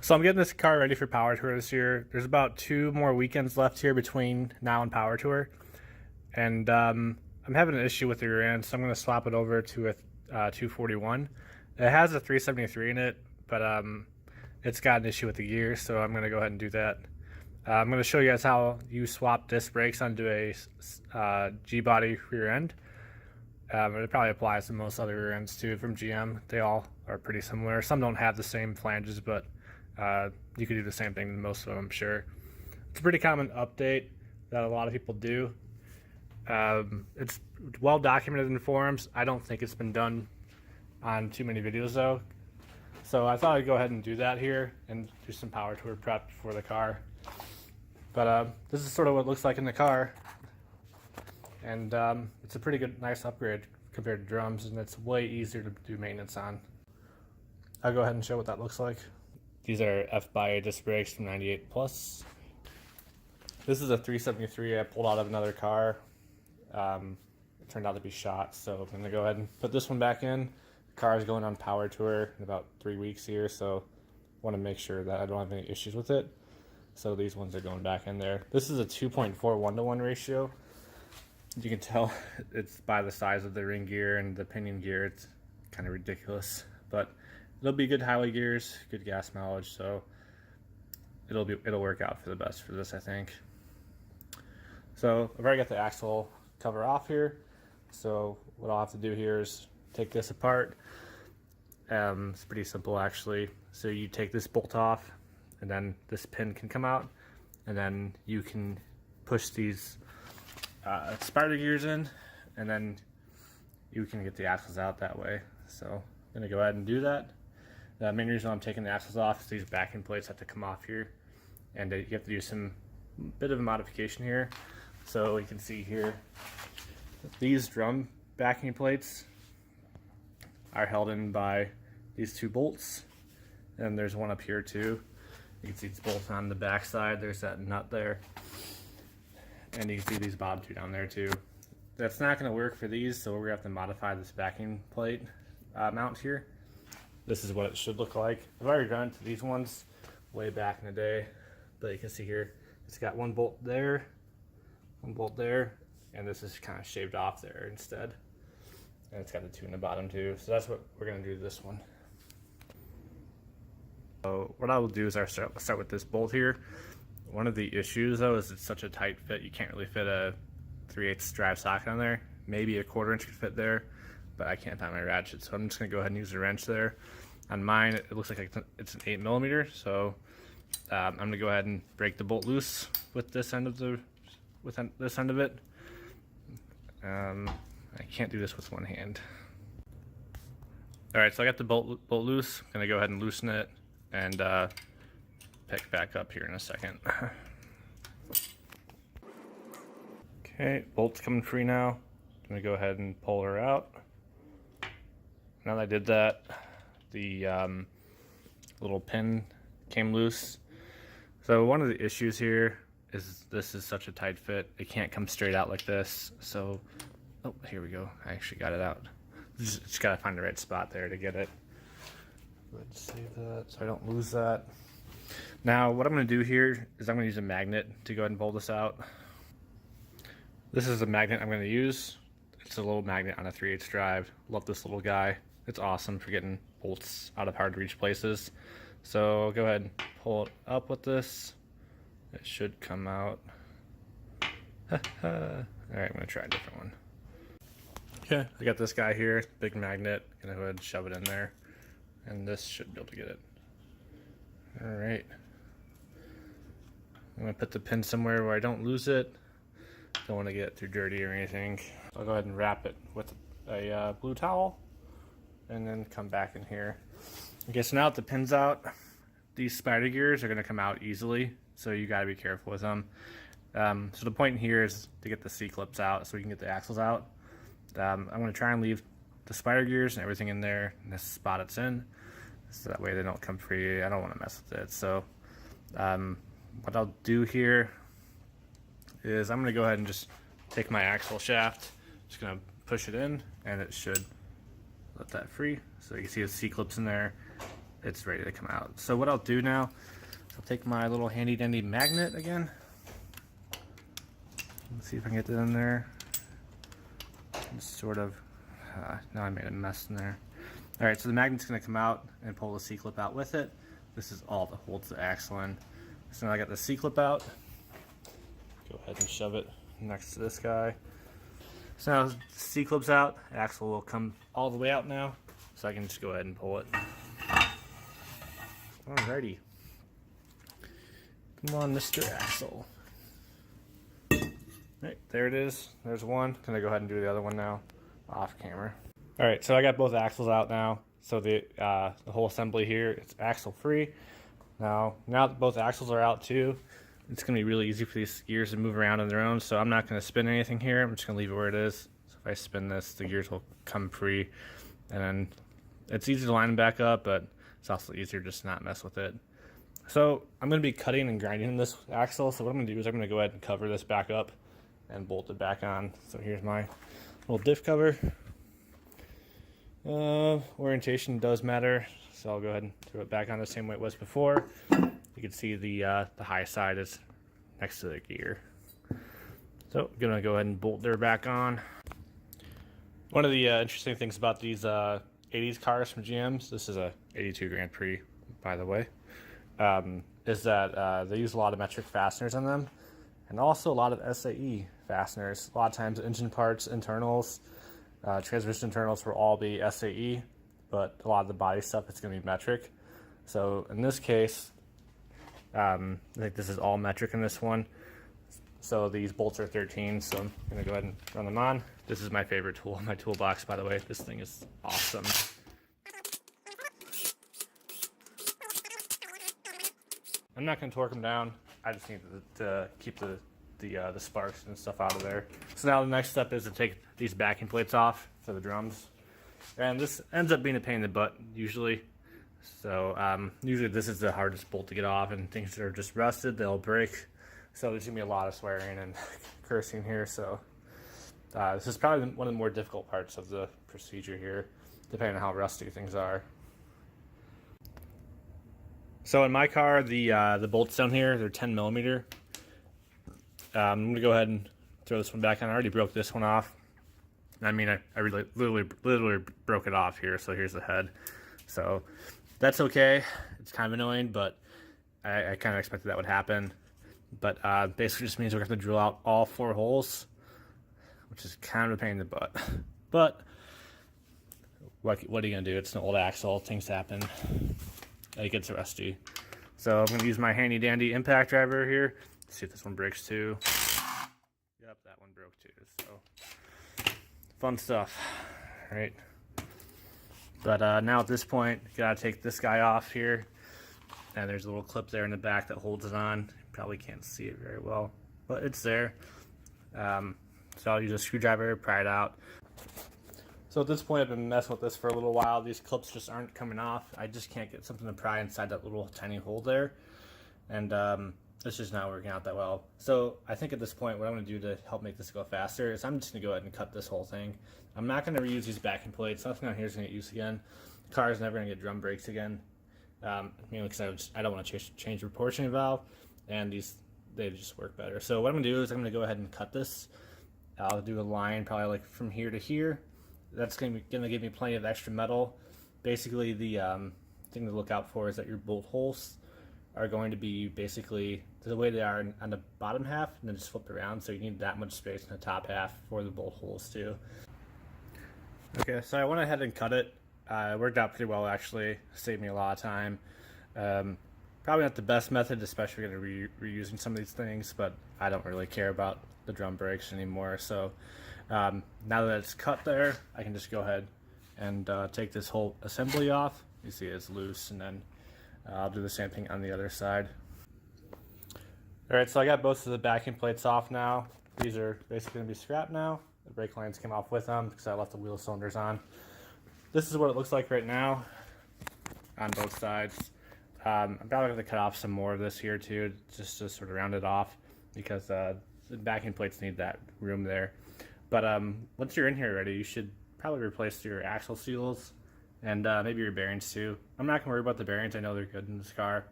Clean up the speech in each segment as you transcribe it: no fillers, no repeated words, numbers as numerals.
So I'm getting this car ready for Power Tour this year. There's about 2 more weekends left here between now and Power Tour, and I'm having an issue with the rear end, so I'm going to swap it over to a 241. It has a 373 in it, but it's got an issue with the gears, so I'm going to go ahead and do that. I'm going to show you guys how you swap disc brakes onto a G-body rear end. It probably applies to most other rear ends too from GM. They all are pretty similar. Some don't have the same flanges, but you could do the same thing in most of them, I'm sure. It's a pretty common update that a lot of people do. It's well documented in forums. I don't think it's been done on too many videos though. So I thought I'd go ahead and do that here and do some Power Tour prep for the car. But this is sort of what it looks like in the car. And it's a pretty good, nice upgrade compared to drums, and it's way easier to do maintenance on. I'll go ahead and show what that looks like. These are F-by disc brakes from 98 Plus. This is a 373 I pulled out of another car. It turned out to be shot, so I'm going to go ahead and put this one back in. The car is going on Power Tour in about 3 weeks here, so I want to make sure that I don't have any issues with it. So these ones are going back in there. This is a 2.41 to 1 ratio. You can tell it's by the size of the ring gear and the pinion gear. It's kind of ridiculous, but it'll be good highway gears, good gas mileage, so it'll work out for the best for this, I think. So I've already got the axle cover off here. So what I'll have to do here is take this apart. It's pretty simple actually. So you take this bolt off, and then this pin can come out, and then you can push these spider gears in, and then you can get the axles out that way. So I'm gonna go ahead and do that. The main reason I'm taking the axles off is these backing plates have to come off here, and you have to do some bit of a modification here. So you can see here, these drum backing plates are held in by these 2 bolts, and there's one up here too. You can see it's both on the back side. There's that nut there. And you can see these bottom 2 down there too. That's not going to work for these, so we're going to have to modify this backing plate mount here. This is what it should look like. I've already done it to these ones way back in the day, but you can see here, it's got 1 bolt there, 1 bolt there, and this is kind of shaved off there instead. And it's got the 2 in the bottom too, so that's what we're going to do to this one. So what I will do is I'll start with this bolt here. One of the issues though is it's such a tight fit, you can't really fit a 3/8 drive socket on there. Maybe a 1/4 inch could fit there, but I can't find my ratchet, so I'm just gonna go ahead and use a wrench there. On mine, it looks like it's an 8mm, so I'm gonna go ahead and break the bolt loose with this end of it. I can't do this with one hand. All right, so I got the bolt loose. I'm gonna go ahead and loosen it and pick back up here in a second. Okay, bolt's coming free now. I'm gonna go ahead and pull her out. Now that I did that, the little pin came loose. So one of the issues here is this is such a tight fit. It can't come straight out like this. So, oh, here we go. I actually got it out. Just gotta find the right spot there to get it. Let's save that so I don't lose that. Now what I'm going to do here is I'm going to use a magnet to go ahead and pull this out. This is a magnet I'm going to use. It's a little magnet on a 3/8 drive. Love this little guy. It's awesome for getting bolts out of hard to reach places. So go ahead and pull it up with this. It should come out. Alright, I'm going to try a different one. Okay, I got this guy here, big magnet. I'm going to go ahead and shove it in there, and this should be able to get it. Alright. I'm going to put the pin somewhere where I don't lose it. Don't want to get it too dirty or anything. I'll go ahead and wrap it with a blue towel and then come back in here. Okay, so now that the pin's out, these spider gears are going to come out easily, so you got to be careful with them. So the point here is to get the C-clips out so we can get the axles out. I'm going to try and leave the spider gears and everything in there in this spot it's in, so that way they don't come free. I don't want to mess with it. So what I'll do here is I'm going to go ahead and just take my axle shaft, just going to push it in, and it should let that free. So you can see the C-clips in there, it's ready to come out. So what I'll do now, I'll take my little handy dandy magnet again. Let's see if I can get that in there. Just sort of, now I made a mess in there. All right, so the magnet's gonna come out and pull the C-clip out with it. This is all that holds the axle in. So now I got the C-clip out. Go ahead and shove it next to this guy. So now the C-clip's out, the axle will come all the way out now, so I can just go ahead and pull it. Alrighty. Come on, Mr. Axle. Right, there it is. There's one. Can I go ahead and do the other one now? Off camera. Alright, so I got both axles out now. So the whole assembly here, it's axle free. Now that both axles are out too, it's going to be really easy for these gears to move around on their own. So I'm not going to spin anything here. I'm just going to leave it where it is. So if I spin this, the gears will come free. And then it's easy to line them back up, but it's also easier just to not mess with it. So I'm going to be cutting and grinding this axle. So what I'm going to do is I'm going to go ahead and cover this back up and bolt it back on. So here's my little diff cover. Orientation does matter, so I'll go ahead and throw it back on the same way it was before. You can see the high side is next to the gear. So I'm gonna go ahead and bolt their back on. One of the interesting things about these 80s cars from GM's, this is a 82 Grand Prix, by the way, is that they use a lot of metric fasteners on them, and also a lot of SAE fasteners. A lot of times engine parts, internals, transmission internals will all be SAE, but a lot of the body stuff is going to be metric. So in this case, I think this is all metric in this one. So these bolts are 13, so I'm going to go ahead and run them on. This is my favorite tool in my toolbox, by the way. This thing is awesome. I'm not going to torque them down. I just need to keep the sparks and stuff out of there. So now the next step is to take these backing plates off for the drums. And this ends up being a pain in the butt usually. So usually this is the hardest bolt to get off, and things that are just rusted, they'll break. So there's gonna be a lot of swearing and cursing here. So this is probably one of the more difficult parts of the procedure here, depending on how rusty things are. So in my car, the bolts down here, they're 10 millimeter. I'm going to go ahead and throw this one back on. I already broke this one off. I mean, I really literally broke it off here, so here's the head. So that's okay. It's kind of annoying, but I kind of expected that would happen. But basically just means we're going to have to drill out all 4 holes, which is kind of a pain in the butt. But what are you going to do? It's an old axle. Things happen. It gets rusty. So I'm going to use my handy dandy impact driver here. See if this one breaks too. Yep, that one broke too. So fun stuff, right? But now at this point, gotta take this guy off here, and there's a little clip there in the back that holds it on. You probably can't see it very well, but it's there. So I'll use a screwdriver, pry it out. So at this point, I've been messing with this for a little while. These clips just aren't coming off. I just can't get something to pry inside that little tiny hole there, and it's just not working out that well. So I think at this point, what I'm going to do to help make this go faster is I'm just going to go ahead and cut this whole thing. I'm not going to reuse these backing plates. Nothing on here is going to get used again. The car is never going to get drum brakes again. Mainly because I don't want to change the proportioning valve, and they just work better. So what I'm going to do is I'm going to go ahead and cut this. I'll do a line probably like from here to here. That's going to give me plenty of extra metal. Basically, the thing to look out for is that your bolt holes are going to be basically the way they are on the bottom half, and then just flip around, so you need that much space in the top half for the bolt holes too. Okay, so I went ahead and cut it. It worked out pretty well actually, saved me a lot of time. Probably not the best method, especially when you're reusing some of these things, but I don't really care about the drum brakes anymore. So now that it's cut there, I can just go ahead and take this whole assembly off. You see it's loose, and then I'll do the same thing on the other side. Alright, so I got both of the backing plates off now. These are basically going to be scrapped now. The brake lines came off with them because I left the wheel cylinders on. This is what it looks like right now on both sides. I'm probably going to cut off some more of this here too, just to sort of round it off, because the backing plates need that room there. But once you're in here already, you should probably replace your axle seals and maybe your bearings too. I'm not gonna worry about the bearings. I know they're good in this car.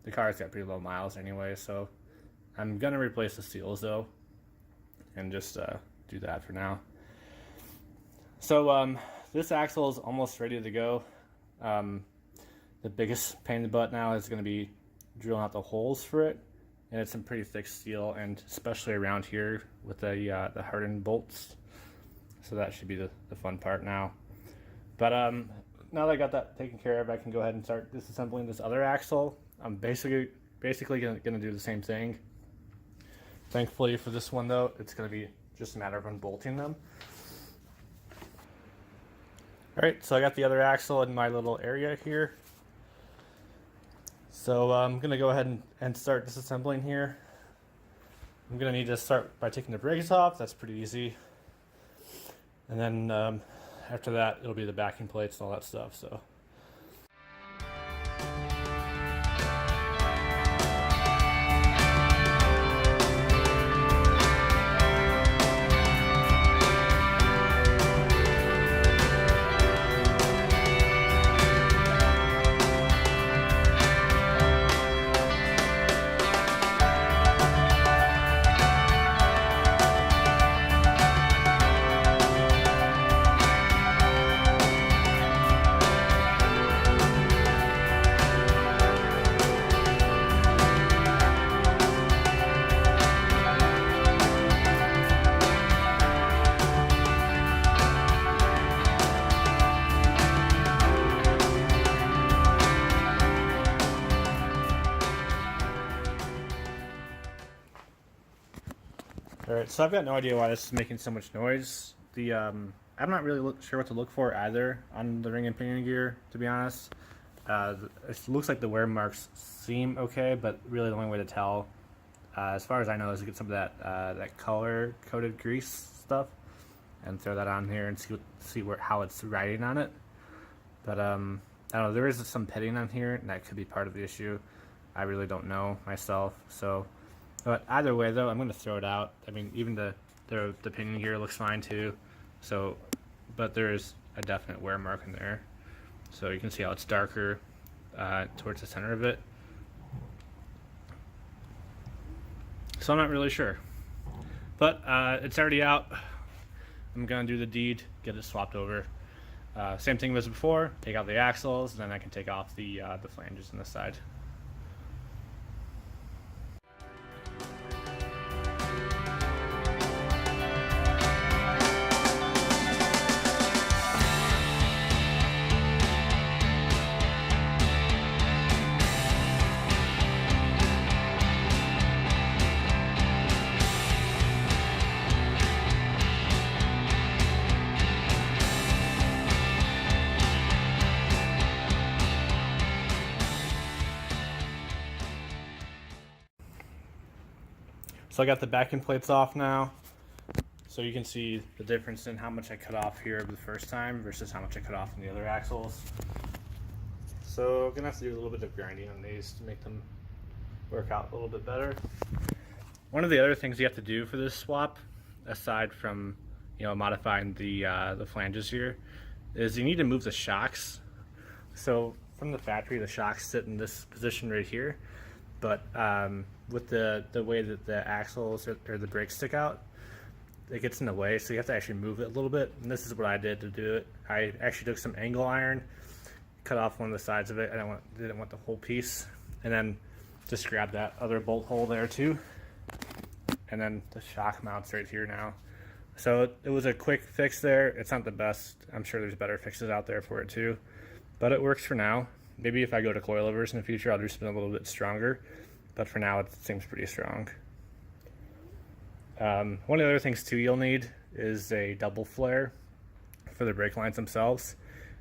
The car's got pretty low miles anyway, so I'm gonna replace the seals though, and just do that for now. So this axle is almost ready to go. The biggest pain in the butt now is going to be drilling out the holes for it, and it's some pretty thick steel, and especially around here with the hardened bolts. So that should be the fun part now. But now that I got that taken care of, I can go ahead and start disassembling this other axle. I'm basically gonna do the same thing. Thankfully for this one though, it's gonna be just a matter of unbolting them. Alright, so I got the other axle in my little area here. So I'm gonna go ahead and start disassembling here. I'm gonna need to start by taking the brakes off. That's pretty easy. And then after that, it'll be the backing plates and all that stuff. So. Alright, so I've got no idea why this is making so much noise. I'm not really sure what to look for either on the ring and pinion gear, to be honest. It looks like the wear marks seem okay, but really the only way to tell, as far as I know, is to get some of that color-coded grease stuff and throw that on here and see how it's riding on it. But I don't know, there is some pitting on here, and that could be part of the issue. I really don't know myself, so. But either way, though, I'm going to throw it out. I mean, even the pinion gear looks fine, too. So, but there is a definite wear mark in there. So you can see how it's darker towards the center of it. So I'm not really sure. But it's already out. I'm going to do the deed, get it swapped over. Same thing as before, take out the axles, and then I can take off the flanges on the side. So I got the backing plates off now, so you can see the difference in how much I cut off here the first time versus how much I cut off in the other axles. So I'm gonna have to do a little bit of grinding on these to make them work out a little bit better. One of the other things you have to do for this swap, aside from modifying the flanges here, is you need to move the shocks. So from the factory, the shocks sit in this position right here, but with the way that the axles or the brakes stick out, it gets in the way, so you have to actually move it a little bit. And this is what I did to do it. I actually took some angle iron, cut off one of the sides of it. I didn't want the whole piece, and then just grab that other bolt hole there too. And then the shock mounts right here now. So it was a quick fix there. It's not the best. I'm sure there's better fixes out there for it too, but it works for now. Maybe if I go to coilovers in the future, I'll do something a little bit stronger, but for now it seems pretty strong. One of the other things too you'll need is a double flare for the brake lines themselves,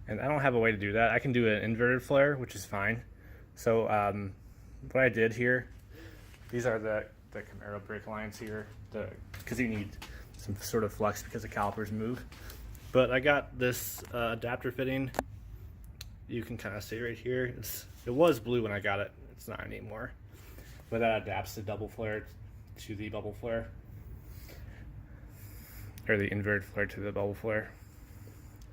and I don't have a way to do that. I can do an inverted flare, which is fine. So what I did here, these are the Camaro brake lines here, because you need some sort of flux because the calipers move. But I got this adapter fitting. You can kind of see right here. It was blue when I got it. It's not anymore. But that adapts the double flare to the bubble flare, or the inverted flare to the bubble flare.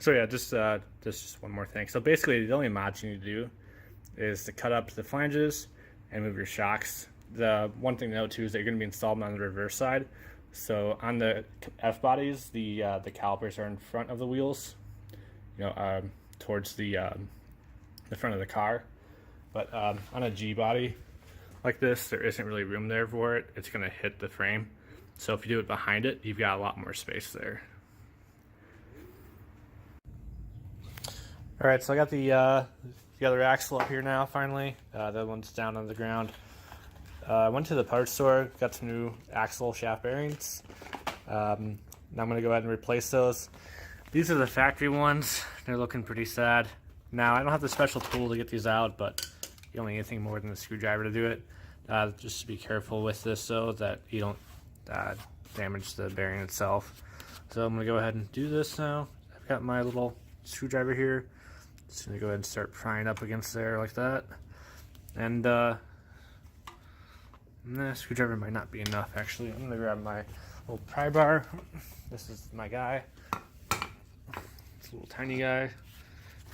So yeah, just one more thing. So basically, the only mods you need to do is to cut up the flanges and move your shocks. The one thing to note too is that you're going to be installing on the reverse side. So on the F bodies, the calipers are in front of the wheels, towards the front of the car. But on a G body like this, there isn't really room there for it. It's going to hit the frame. So if you do it behind it, you've got a lot more space there. All right, so I got the other axle up here now, finally. The other one's down on the ground. I went to the parts store, got some new axle shaft bearings. Now I'm going to go ahead and replace those. These are the factory ones. They're looking pretty sad. Now, I don't have the special tool to get these out, but you don't need anything more than the screwdriver to do it. Just be careful with this, though, that you don't damage the bearing itself. So I'm going to go ahead and do this now. I've got my little screwdriver here. Just going to go ahead and start prying up against there like that. And screwdriver might not be enough, actually. I'm going to grab my little pry bar. This is my guy. It's a little tiny guy,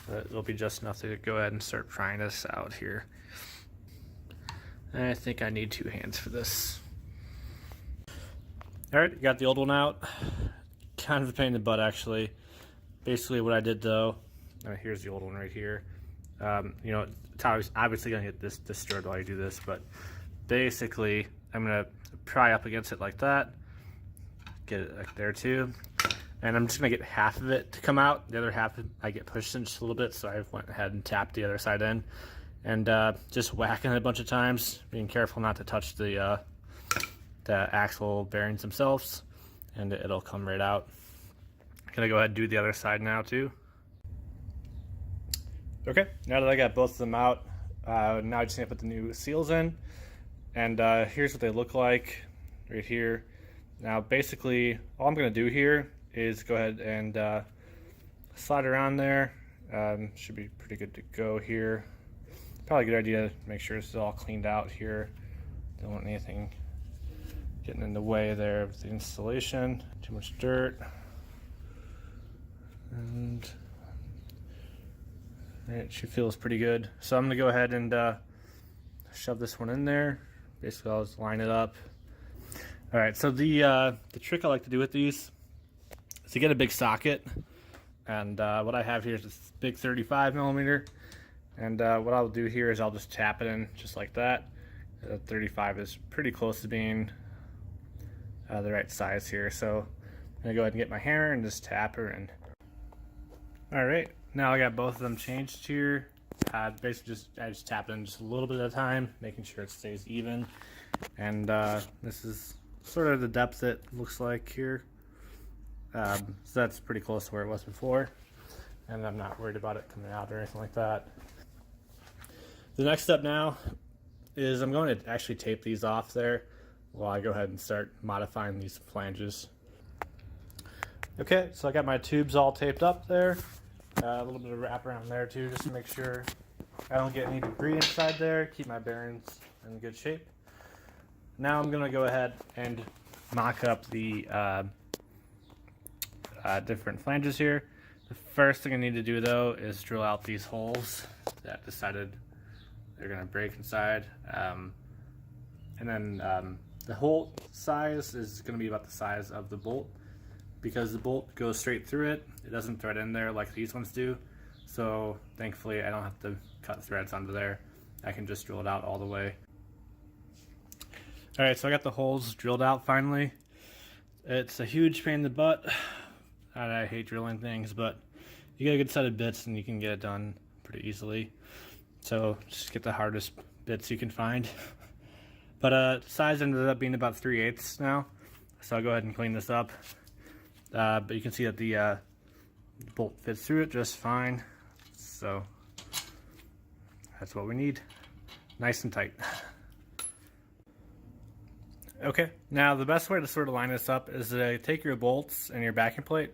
but it'll be just enough to go ahead and start prying this out here. And I think I need 2 hands for this. Alright, got the old one out. Kind of a pain in the butt, actually. Basically what I did, though, here's the old one right here. It's obviously going to get this destroyed while you do this, but basically I'm going to pry up against it like that. Get it like there too. And I'm just going to get half of it to come out. The other half I get pushed in just a little bit, so I went ahead and tapped the other side in. And just whacking it a bunch of times, being careful not to touch the axle bearings themselves, and it'll come right out. I'm going to go ahead and do the other side now too. Okay, now that I got both of them out, now I just need to put the new seals in. And here's what they look like right here. Now basically all I'm going to do here is go ahead and slide around there. Should be pretty good to go here. Probably a good idea to make sure it's all cleaned out here. Don't want anything getting in the way there of the installation. Too much dirt. And she feels pretty good. So I'm going to go ahead and shove this one in there. Basically I'll just line it up. Alright, so the trick I like to do with these is to get a big socket. And what I have here is this big 35 millimeter. And what I'll do here is I'll just tap it in just like that. 35 is pretty close to being the right size here. So I'm going to go ahead and get my hammer and just tap her in. Alright, now I got both of them changed here. Basically I just tap it in just a little bit at a time, making sure it stays even. And this is sort of the depth it looks like here. So that's pretty close to where it was before. And I'm not worried about it coming out or anything like that. The next step now is I'm going to actually tape these off there while I go ahead and start modifying these flanges. Okay, so I got my tubes all taped up there. A little bit of wrap around there too, just to make sure I don't get any debris inside there. Keep my bearings in good shape. Now I'm going to go ahead and mock up the different flanges here. The first thing I need to do though is drill out these holes that decided they're going to break inside. And then the hole size is going to be about the size of the bolt, because the bolt goes straight through it. It doesn't thread in there like these ones do. So thankfully I don't have to cut threads onto there. I can just drill it out all the way. Alright, so I got the holes drilled out finally. It's a huge pain in the butt. I hate drilling things, but you get a good set of bits and you can get it done pretty easily. So just get the hardest bits you can find. But size ended up being about 3/8 now. So I'll go ahead and clean this up. But you can see that the bolt fits through it just fine. So that's what we need. Nice and tight. Okay, now the best way to sort of line this up is to take your bolts and your backing plate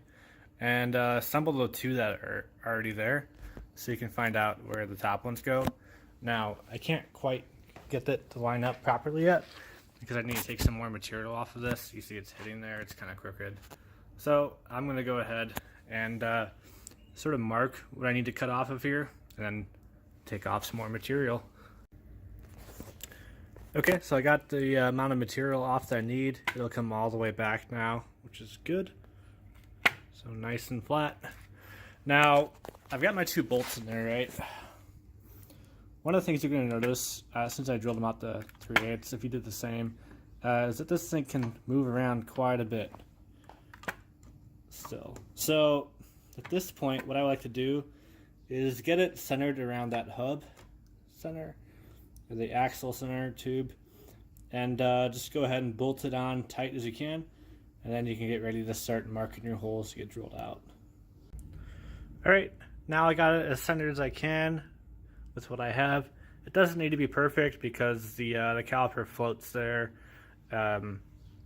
and assemble the two that are already there so you can find out where the top ones go. Now, I can't quite get it to line up properly yet because I need to take some more material off of this. You see it's hitting there, it's kind of crooked. So I'm going to go ahead and sort of mark what I need to cut off of here, and then take off some more material. Okay, so I got the amount of material off that I need. It'll come all the way back now, which is good. So nice and flat. Now, I've got my 2 bolts in there, right? One of the things you're going to notice, since I drilled them out the 3/8, if you did the same, is that this thing can move around quite a bit still. So, at this point, what I like to do is get it centered around that hub center, or the axle center tube, and just go ahead and bolt it on tight as you can, and then you can get ready to start marking your holes to get drilled out. Alright, now I got it as centered as I can with what I have. It doesn't need to be perfect because the caliper floats there, and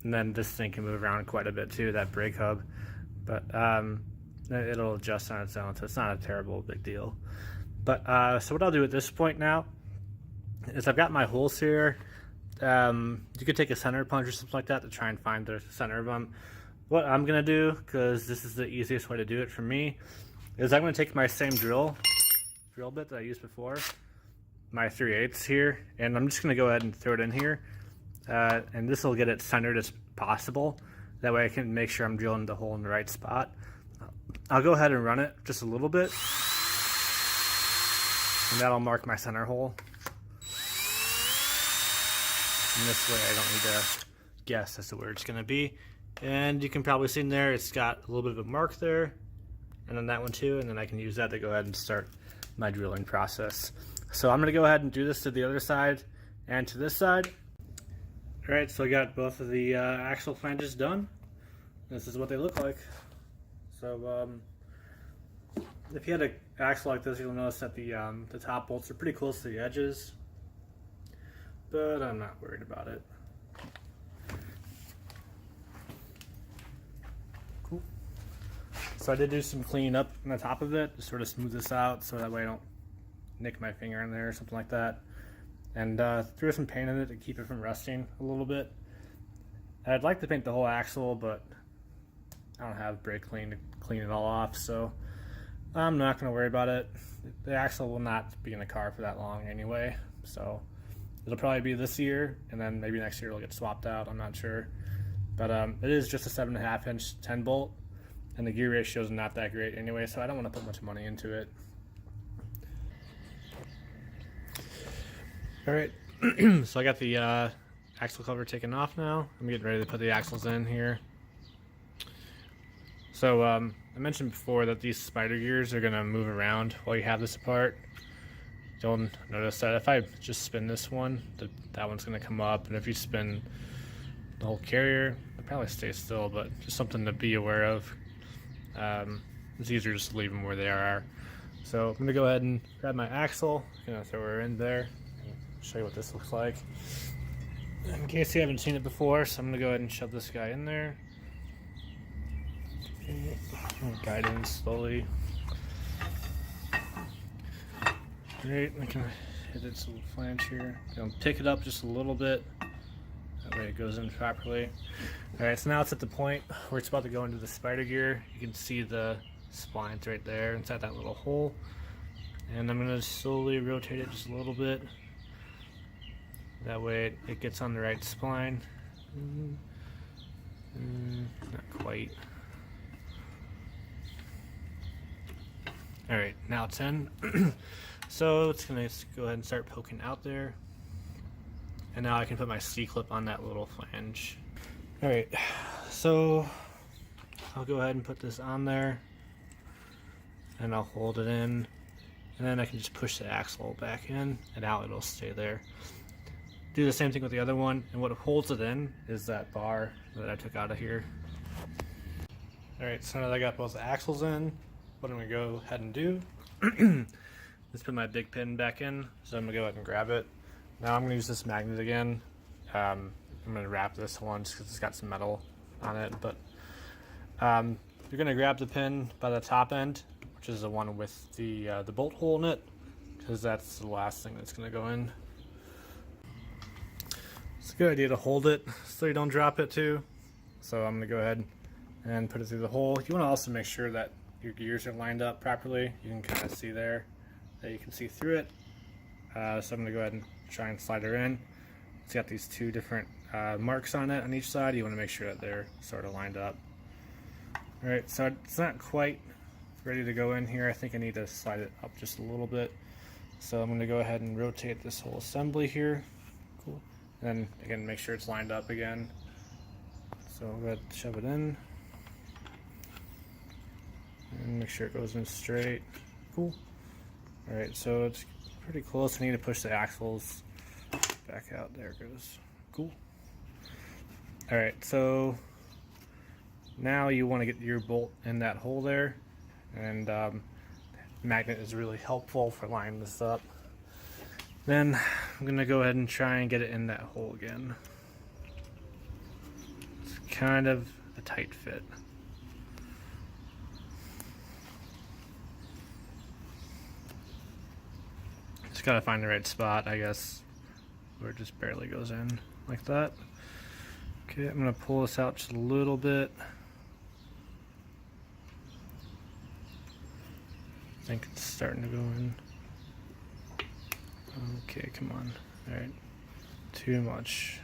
then this thing can move around quite a bit too, that brake hub, but it'll adjust on its own, so it's not a terrible big deal. But so what I'll do at this point now is I've got my holes here. You could take a center punch or something like that to try and find the center of them. What I'm gonna do, because this is the easiest way to do it for me, is I'm gonna take my same drill bit that I used before, my 3/8 here, and I'm just gonna go ahead and throw it in here, and this will get it centered as possible. That way I can make sure I'm drilling the hole in the right spot. I'll go ahead and run it just a little bit, and that'll mark my center hole. And this way I don't need to guess as to where it's going to be. And you can probably see in there it's got a little bit of a mark there, and then that one too, and then I can use that to go ahead and start my drilling process. So I'm going to go ahead and do this to the other side and to this side. Alright, so I got both of the axle flanges done. This is what they look like. So if you had an axle like this, you'll notice that the top bolts are pretty close to the edges, but I'm not worried about it. Cool. So I did do some cleaning up on the top of it to sort of smooth this out so that way I don't nick my finger in there or something like that. And threw some paint in it to keep it from rusting a little bit. I'd like to paint the whole axle, but I don't have brake clean to clean it all off, so I'm not going to worry about it. The axle will not be in the car for that long anyway, so it'll probably be this year, and then maybe next year it'll get swapped out, I'm not sure. But it is just a 7.5 inch 10 bolt, and the gear ratio is not that great anyway, so I don't want to put much money into it. Alright, so I got the axle cover taken off now. I'm getting ready to put the axles in here. So I mentioned before that these spider gears are going to move around while you have this apart. You'll notice that if I just spin this one, that one's going to come up, and if you spin the whole carrier, it'll probably stay still, but just something to be aware of. It's easier just to leave them where they are. So I'm going to go ahead and grab my axle, I'm going to throw her in there, and show you what this looks like. In case you haven't seen it before, so I'm going to go ahead and shove this guy in there. Guide in slowly. Great, I can hit its little flange here. Gonna pick it up just a little bit. That way it goes in properly. Alright, so now it's at the point where it's about to go into the spider gear. You can see the splines right there inside that little hole. And I'm gonna slowly rotate it just a little bit. That way it gets on the right spline. Not quite. Alright, now it's in. So it's going to go ahead and start poking out there. And now I can put my C-clip on that little flange. Alright, so I'll go ahead and put this on there. And I'll hold it in. And then I can just push the axle back in, and now it'll stay there. Do the same thing with the other one, and what holds it in is that bar that I took out of here. Alright, so now that I got both the axles in, what I'm going to go ahead and do is put my big pin back in. So I'm going to go ahead and grab it. Now I'm going to use this magnet again. I'm going to wrap this one just because it's got some metal on it. But you're going to grab the pin by the top end, which is the one with the bolt hole in it, because that's the last thing that's going to go in. It's a good idea to hold it so you don't drop it too. So I'm going to go ahead and put it through the hole. You want to also make sure that your gears are lined up properly. You can kind of see there that you can see through it. So I'm going to go ahead and try and slide her in. It's got these two different marks on it on each side. You want to make sure that they're sort of lined up. Alright, so it's not quite ready to go in here. I think I need to slide it up just a little bit. So I'm going to go ahead and rotate this whole assembly here. Cool. And again, make sure it's lined up again. So I'll go ahead and shove it in. And make sure it goes in straight. Cool. Alright, so it's pretty close. I need to push the axles back out. There it goes. Cool. Alright, so now you want to get your bolt in that hole there. And magnet is really helpful for lining this up. Then I'm going to go ahead and try and get it in that hole again. It's kind of a tight fit. Just got to find the right spot, I guess, where it just barely goes in like that. Okay, I'm going to pull this out just a little bit. I think it's starting to go in. Okay, come on. Alright. Too much.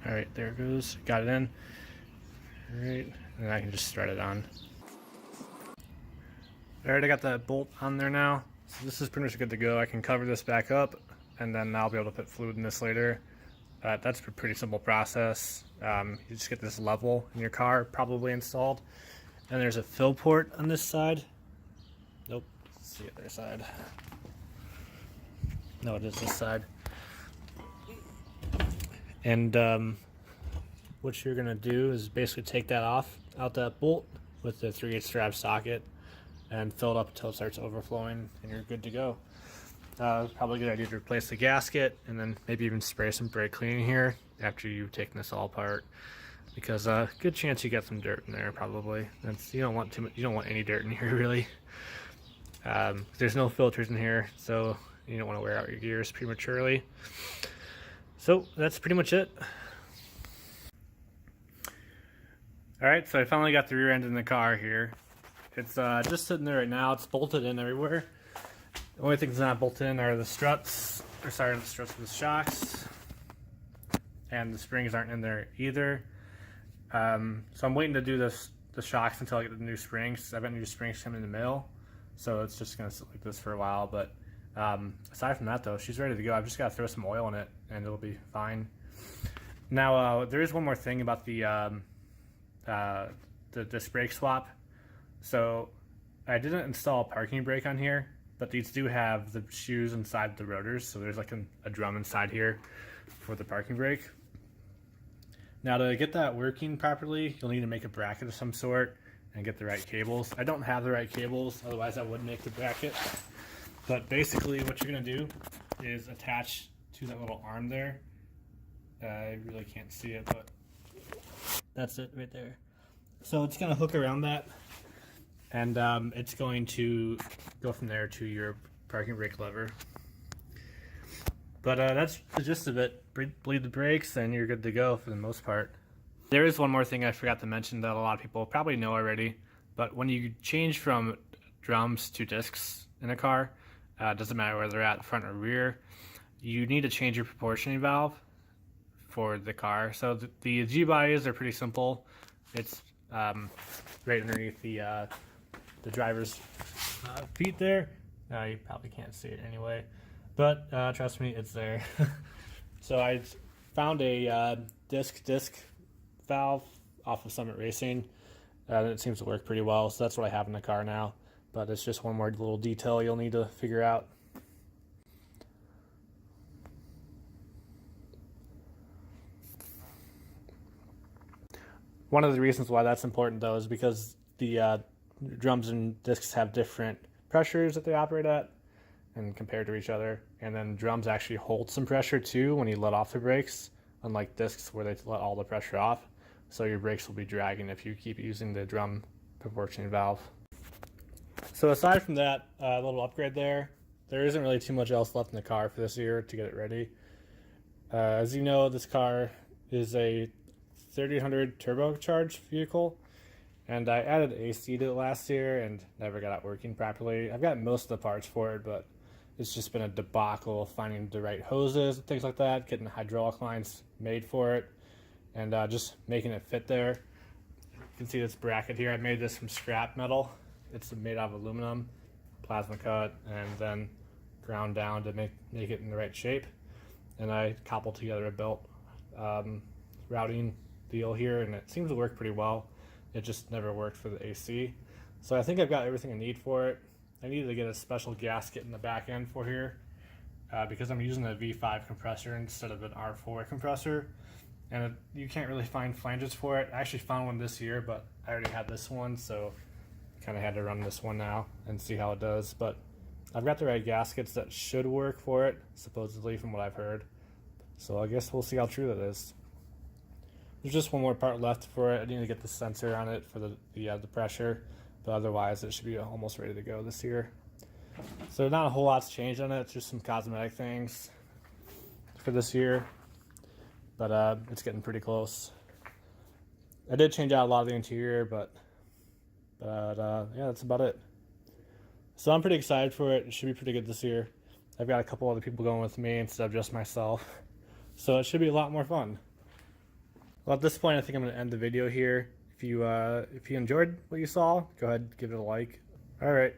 Alright, there it goes. Got it in. Alright, and I can just thread it on. Alright, I got that bolt on there now. So this is pretty much good to go. I can cover this back up, and then I'll be able to put fluid in this later. That's a pretty simple process. You just get this level in your car probably installed. And there's a fill port on this side. Nope, let's see the other side. No, it is this side. And what you're gonna do is basically take that off, out that bolt with the 3/8 strap socket, and fill it up until it starts overflowing, and you're good to go. Probably a good idea to replace the gasket and then maybe even spray some brake cleaning here after you've taken this all apart, because good chance you get some dirt in there probably. You don't want too much. You don't want any dirt in here really. There's no filters in here, so you don't want to wear out your gears prematurely. So that's pretty much it. All right, so I finally got the rear end in the car here. It's just sitting there right now. It's bolted in everywhere. The only things not bolted in are the struts, or sorry, the struts with the shocks, and the springs aren't in there either. So I'm waiting to do the shocks until I get the new springs. I've got new springs coming in the mail, so it's just gonna sit like this for a while. But aside from that, though, she's ready to go. I've just got to throw some oil in it, and it'll be fine. Now there is one more thing about the disc brake swap. So I didn't install a parking brake on here, but these do have the shoes inside the rotors, so there's like a drum inside here for the parking brake. Now to get that working properly, you'll need to make a bracket of some sort and get the right cables. I don't have the right cables, otherwise I would make the bracket. But basically what you're gonna do is attach to that little arm there. I really can't see it, but that's it right there. So it's gonna hook around that, and it's going to go from there to your parking brake lever. But that's the gist of it. Bleed the brakes and you're good to go for the most part. There is one more thing I forgot to mention that a lot of people probably know already, but when you change from drums to discs in a car, it doesn't matter whether they're at front or rear, you need to change your proportioning valve for the car. So the G-bodies are pretty simple. It's right underneath the driver's feet there. You probably can't see it anyway, but trust me, it's there. So I found a disc valve off of Summit Racing, and it seems to work pretty well. So that's what I have in the car now, but it's just one more little detail you'll need to figure out. One of the reasons why that's important, though, is because the drums and discs have different pressures that they operate at and compared to each other. And then drums actually hold some pressure too when you let off the brakes, unlike discs where they let all the pressure off. So your brakes will be dragging if you keep using the drum proportioning valve. So aside from that little upgrade there isn't really too much else left in the car for this year to get it ready. As you know, this car is a 3800 turbocharged vehicle, and I added AC to it last year and never got it working properly. I've got most of the parts for it, but it's just been a debacle finding the right hoses and things like that, getting hydraulic lines made for it, and just making it fit there. You can see this bracket here. I made this from scrap metal. It's made out of aluminum, plasma cut, and then ground down to make it in the right shape. And I cobbled together a belt routing deal here, and it seems to work pretty well. It just never worked for the AC. So I think I've got everything I need for it. I needed to get a special gasket in the back end for here because I'm using a V5 compressor instead of an R4 compressor. And you can't really find flanges for it. I actually found one this year, but I already had this one, so kind of had to run this one now and see how it does. But I've got the right gaskets that should work for it, supposedly, from what I've heard. So I guess we'll see how true that is. There's just one more part left for it. I need to get the sensor on it for the pressure, but otherwise it should be almost ready to go this year. So not a whole lot's changed on it. It's just some cosmetic things for this year, but it's getting pretty close. I did change out a lot of the interior, but yeah, that's about it. So I'm pretty excited for it. It should be pretty good this year. I've got a couple other people going with me instead of just myself, so it should be a lot more fun. Well, at this point, I think I'm going to end the video here. If you enjoyed what you saw, go ahead and give it a like. All right.